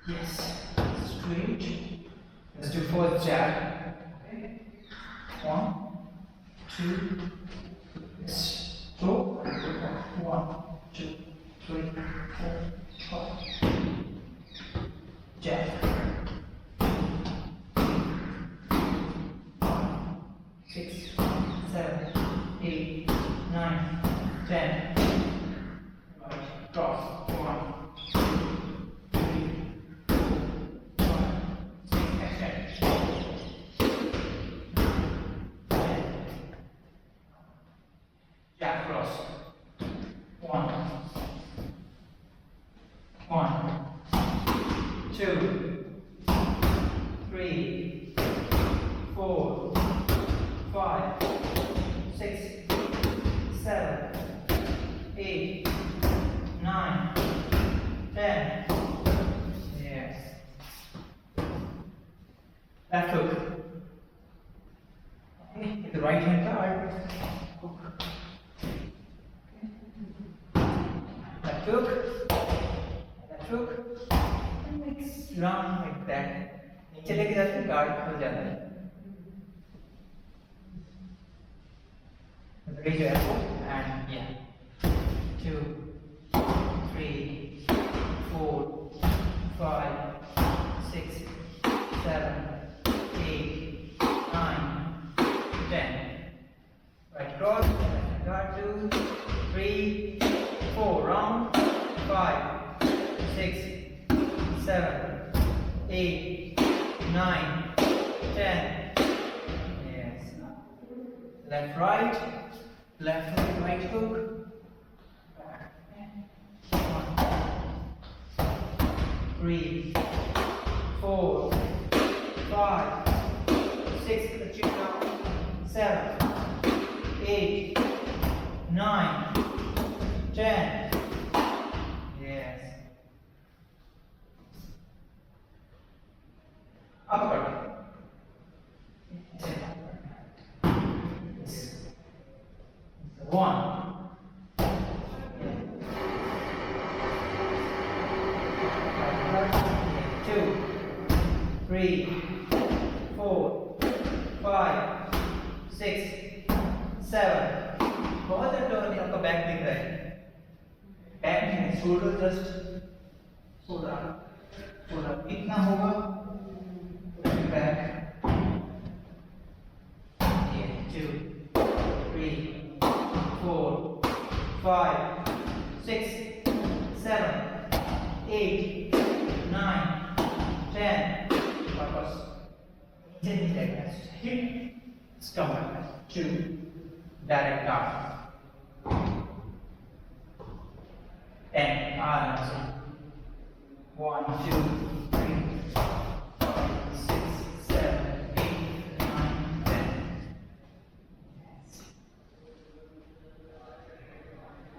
Yes. Straight. Let's do first jab. Okay. 1, 2. Yes. Go. 1, 2, 3, 4, 5. Jab. 6, 7, 8, 9, 10. Right. Cross. 1, 2, 3, 4, 5, 6. Extend. 10. Jab cross. 1, 2, 3, 4, 5, 6, 7, 8, 9, 10. Yes. Left hook. Okay, with the right hand guard. Hook. Okay. Left hook. Left hook. And next round like that. नीचे लेके जाते हैं guard खुल जाता है. Raise your elbow and yeah. 2, 3, 4, 5, 6, 7, 8, 9, 10. Right cross, guard 2, 3, 4, round 5, 6, 7, 8, 9, 10. Yes. Left, right, left hook, right hook. 1, 3, 4, 5, 6, the chin down, 7, 8, 9, 10. Yes. Uppercut. 1, 2, 3, 4, 5, 6, 7. बहुत turn आपका back दिख रहा है. बैक नहीं, शोल्डर जस्ट शोल्डर कितना होगा बैक. 2, 3, 4, 5, 6, 7, 8, 9, 10. Purpose. नीचे like that. Hit. Stomach. 2. Direct down. 10. Arms. 1, 2, 3, 5, 6, 7, 8, 9, 10.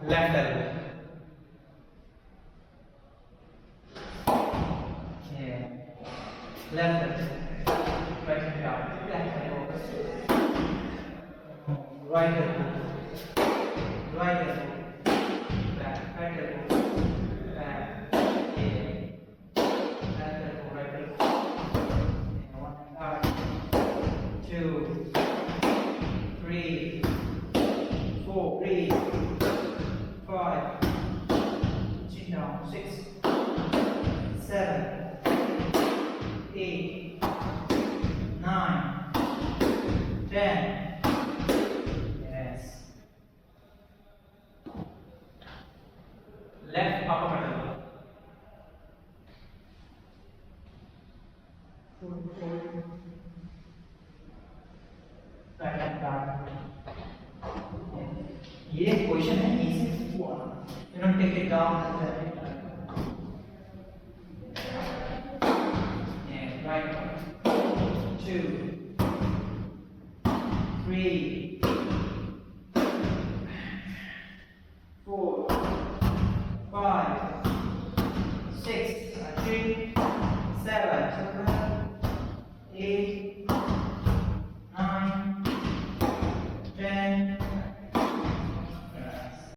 Left elbow. Yeah. Left elbow. Right hand down. Left elbow. Right elbow. Right elbow. Back. Right elbow. Back. Yeah. Left elbow. Right elbow. And 1 guard. 2, 3, 4. Breathe. 5, chin down, 6, 7, 8, 9, 10. Yes. Left upper elbow. 4, right hand guard. ये position है easy one. You don't take it down and then it yeah, right. 2, 3, 4, 5,